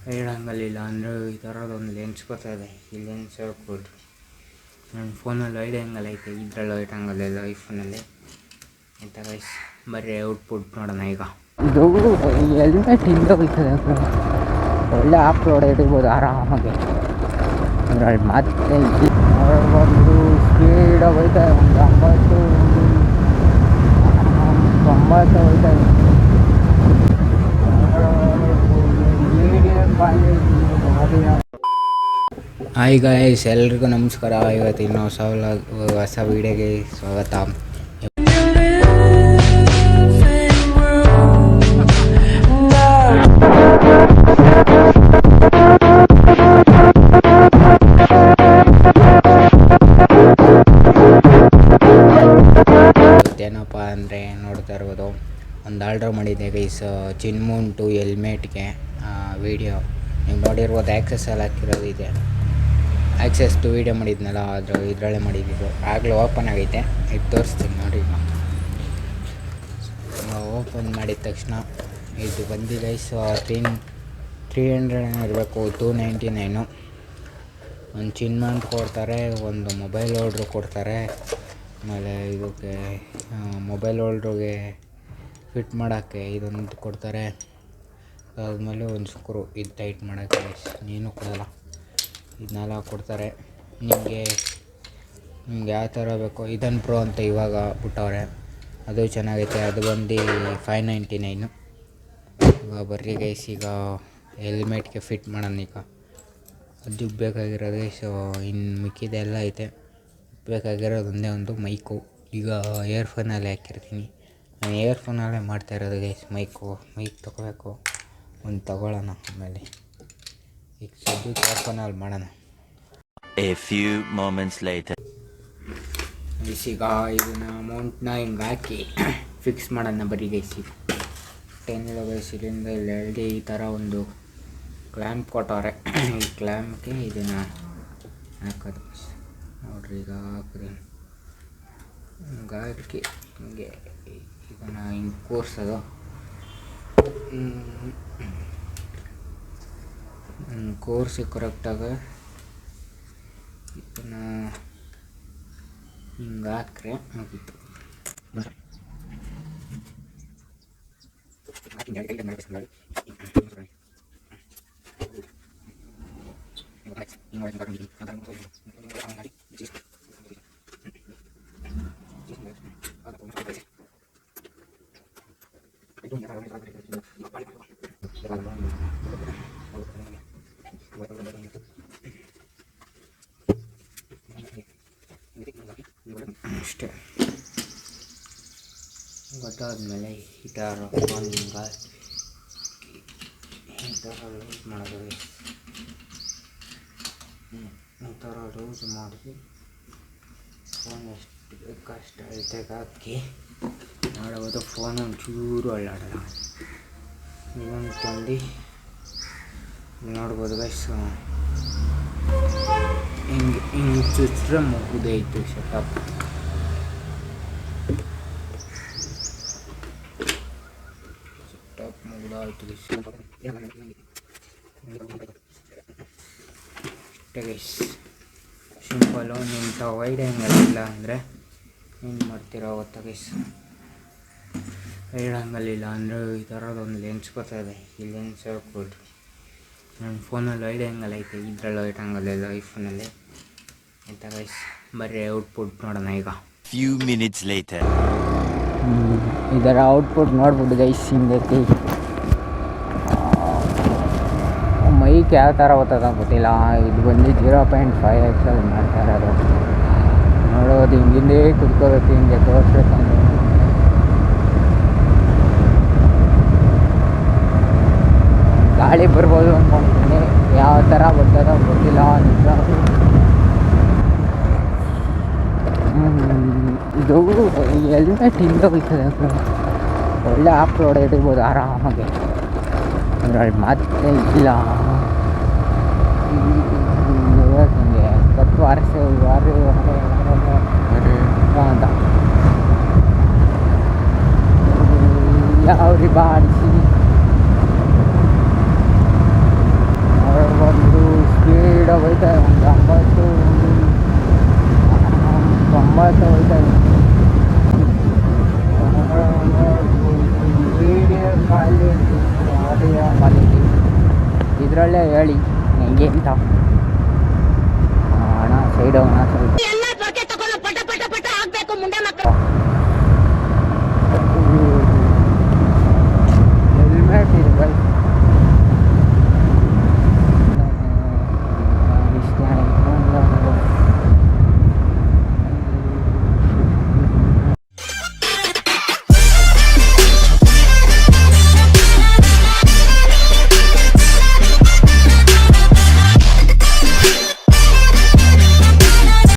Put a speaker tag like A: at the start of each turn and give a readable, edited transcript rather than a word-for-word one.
A: ಹೇಳಂಗಲ್ಲಿಲ್ಲ ಅಂದರೆ ಈ ಥರದೊಂದು ಲೆನ್ಸ್ ಬರ್ತಾಯಿದೆ. ಈ ಲೆನ್ಸ್ ಹೇಳ್ಕೊಡ್ರಿ. ನನ್ನ ಫೋನಲ್ಲಿ ವೈಡ್ ಆ್ಯಂಗಲ್ ಐತೆ, ಇದರಲ್ಲಿ ವೈಡ್ ಆ್ಯಂಗಲ್ ಇಲ್ಲ ಐಫೋನಲ್ಲಿ. ಅಂತ ಗೈಸ್ ಬರ್ರಿ ಔಟ್ಪುಟ್ ನೋಡೋಣ ಈಗ. ಇದು ಹೆಲ್ಮೆಟ್ ಹಿಂದೆ ಹೋಗ್ತದೆ, ಒಳ್ಳೆ ಆಫ್ ರೋಡ್ ಇಡ್ಬೋದು ಆರಾಮಾಗಿ. ಅದರಲ್ಲಿ ಮತ್ತೆ ಒಂದು ಸ್ಪೀಡಾಗಿ ಹೋಯ್ತಾರೆ, ಒಂದು 90 ಹೋಯ್ತಾರೆ. ಹಾಯ್ ಗಾಯ್ಸ್, ಎಲ್ರಿಗೂ ನಮಸ್ಕಾರ. ಇವತ್ತು ಇನ್ನೂ ಹೊಸ ವೀಡಿಯೋಗೆ ಸ್ವಾಗತ. ಏನಪ್ಪ ಅಂದರೆ ನೋಡ್ತಾ ಇರ್ಬೋದು, ಒಂದು ಆರ್ಡ್ರ್ ಮಾಡಿದ್ದೆ ಗೈಸ್, ಚಿನ್ಮೂನ್ ಟು ಹೆಲ್ಮೆಟ್ಗೆ ವೀಡಿಯೋ ನೀವು ನೋಡಿರ್ಬೋದು. ಆ್ಯಕ್ಸೆಸ್ಸಲ್ಲಿ ಹಾಕಿರೋದು ಇದೆ, ಆ್ಯಕ್ಸೆಸ್ದು ವೀಡಿಯೋ ಮಾಡಿದ್ನಲ್ಲ, ಇದರಲ್ಲೇ ಮಾಡಿದ್ದು. ಆಗಲೇ ಓಪನ್ ಆಗೈತೆ, ಇದು ತೋರಿಸ್ತೀನಿ ನೋಡಿ. ಓಪನ್ ಮಾಡಿದ ತಕ್ಷಣ ಇದು ಬಂದು ಗೈಸ್ 300 ಇರಬೇಕು, 299. ಒಂದು ಚಿನ್ಮಂಟ್ ಕೊಡ್ತಾರೆ, ಒಂದು ಮೊಬೈಲ್ ಹೋಲ್ಡ್ರು ಕೊಡ್ತಾರೆ. ಆಮೇಲೆ ಇದಕ್ಕೆ ಮೊಬೈಲ್ ಹೋಲ್ಡ್ರಿಗೆ ಫಿಟ್ ಮಾಡೋಕ್ಕೆ ಇದೊಂದು ಕೊಡ್ತಾರೆ. ಅದಾದಮೇಲೆ ಒಂದು ಸ್ಕ್ರೂ ಇದು ಟೈಟ್ ಮಾಡೋಕ್ಕೆ ನೀನು ಕೊಡೋಲ್ಲ, ಇದನ್ನೆಲ್ಲ ಕೊಡ್ತಾರೆ. ನಿಮಗೆ ಯಾವ ಥರ ಬೇಕೋ ಇದನ್ನು ಪ್ರೋ ಅಂತ ಇವಾಗ ಬಿಟ್ಟವ್ರೆ, ಅದು ಚೆನ್ನಾಗೈತೆ. ಅದು ಬಂದು 599. ಇವಾಗ ಬರ್ರಿ ಗೈಸ್, ಈಗ ಹೆಲ್ಮೆಟ್ಗೆ ಫಿಟ್ ಮಾಡೋಣ. ಈಗ ಅದಕ್ಕೆ ಬೇಕಾಗಿರೋದು ಗೈಸ್, ಇನ್ನು ಮಿಕ್ಕಿದೆಲ್ಲ ಐತೆ. ಬೇಕಾಗಿರೋದು ಒಂದೇ ಒಂದು ಮೈಕು. ಈಗ ಇಯರ್ಫೋನಲ್ಲಿ ಹಾಕಿರ್ತೀನಿ, ನಾನು ಇಯರ್ಫೋನಲ್ಲೇ ಮಾಡ್ತಾಯಿರೋದು ಗೈಸ್. ಮೈಕ್ ತೊಗೋಬೇಕು, ಒಂದು ತೊಗೊಳ್ಳೋಣ. ಆಮೇಲೆ ಈಗ ಸದ್ಯಕ್ಕೆ ಇಯರ್ಫೋನಲ್ಲಿ ಮಾಡೋಣ.
B: A few moments later.
A: ಈಗ ಇದನ್ನು ಅಮೌಂಟ್ನ ಹಿಂಗೆ ಹಾಕಿ ಫಿಕ್ಸ್ ಮಾಡೋಣ ಬರೀ ಗೈಸ್. 10 ಗೈಸ್, ಇಲ್ಲಿಂದ ಇಲ್ಲಿ ಈ ಥರ ಒಂದು ಕ್ಲ್ಯಾಂಪ್ ಕೊಟ್ಟವ್ರೆ. ಈ ಕ್ಲ್ಯಾಂಪ್ಗೆ ಇದನ್ನು ಹಾಕೋದು ನೋಡ್ರಿ. ಈಗ ಹಾಕಿದೆ, ಹಿಂಗೆ ಹಾಕಿ ಹಿಂಗೆ ಇದನ್ನು ಹಿಂಗೆ ಕೂರ್ಸೋದು. ಕೂರಿಸಿ ಕರೆಕ್ಟಾಗಿ ಇದನ್ನು ಹಿಂಗೆ ಹಾಕ್ರೆ ಮುಗೀತು. ಅಷ್ಟೇ. ಗೊತ್ತಾದ್ಮೇಲೆ ಈ ಥರ ಫೋನ್ ಹಿಂಗೆ ಈ ಥರ ಲೂಸ್ ಮಾಡೋದು. ಈ ಥರ ಲೂಸ್ ಮಾಡಿ ಫೋನ್ ಎಷ್ಟು ಬೇಕೋ ಅಷ್ಟು ಅಳತೆಗೆ ಹಾಕಿ ಮಾಡೋದು. ಫೋನ್ ಒಂಚೂರು ಅಳ್ಳಾಡಲ್ಲ. ಇದೊಂದು ತಂದು ನೋಡ್ಬೋದು ಗೈಸ್, ಹಿಂಗೆ ಚುಚ್ಚಿದ್ರೆ ಮುಗಿದೈತು ಸೆಟಪ್. ಮುಗಿದಾಯ್ತು ಗೈಸ್. ಇಷ್ಟೇ ಗೈಸ್, ಸಿಂಪಲು. ನಿಂತ ವೈಡ್ ಆ್ಯಂಗಲ್ ಇಲ್ಲ ಅಂದರೆ ಏನು ಮಾಡ್ತೀರೋ ಗೊತ್ತಾ ಗೈಸ್. ವೈಡ್ ಆ್ಯಂಗಲ್ ಇಲ್ಲ ಅಂದರೆ ಈ ಥರದೊಂದು ಲೆನ್ಸ್ ಬರ್ತಾಯಿದೆ. ಈ ಲೆನ್ಸ್ ಹೇಳ್ಕೊಡ್ರಿ. ನನ್ನ ಫೋನಲ್ಲಿ ವೈಡ್ ಆ್ಯಂಗಲ್ ಐತೆ, ಇದರಲ್ಲಿ ವೈಡ್ ಆ್ಯಂಗಲ್ ಇಲ್ಲ ಐಫೋನಲ್ಲಿ. ಅಂತ ಗೈಸ್ ಬರ್ರಿ ಔಟ್ಪುಟ್ ನೋಡೋಣ ಈಗ.
B: Few minutes later.
A: ಇದರ ಔಟ್ಪುಟ್ ನೋಡ್ಬಿಟ್ಟು ಗೈಸ್ ಹಿಂಗೈತಿ. ಮೈಕ್ ಯಾವ ಥರ ಓದ್ತದ ಗೊತ್ತಿಲ್ಲ. ಇದು ಬಂದು 0.5x ಮಾಡ್ತಾ ಇರೋದು. ನೋಡೋದು ಹಿಂಗಿಂದೇ ಕುತ್ಕೋಬೇಕು, ಹಿಂಗೆ ತೋರಿಸ್ಬೇಕಂದ್ರೆ ಗಾಳಿ ಬರ್ಬೋದು ಅಂದ್ಕೊಂಡಿದ್ದೀನಿ. ಯಾವ ಥರ ಬರ್ತದೋ ಗೊತ್ತಿಲ್ಲ ನಿಜ. ಇದು ಹೆಲ್ಮೆಟ್ ಹಿಂದೆ ಹೋಗ್ತದೆ, ಒಳ್ಳೆ ಆಫ್ ರೋಡ್ ಇಡ್ಬೋದು ಆರಾಮಾಗಿ. ಅದರಲ್ಲಿ ಮತ್ತೆ ಇಲ್ಲ ಹಿಂಗೆ 10 ವರ್ಷ ಅಂತ ಯಾವ ಬಾಡಿಸಿ ಆಡಿಯೋ ಕ್ವಾಲಿಟಿ ಇದರಲ್ಲೇ ಹೇಳಿ ಹೆಂಗೆ ಅಂತ. ಅಣ್ಣ ಸೈಡ್ ಹೋಗೋಣ ಸ್ವಲ್ಪ.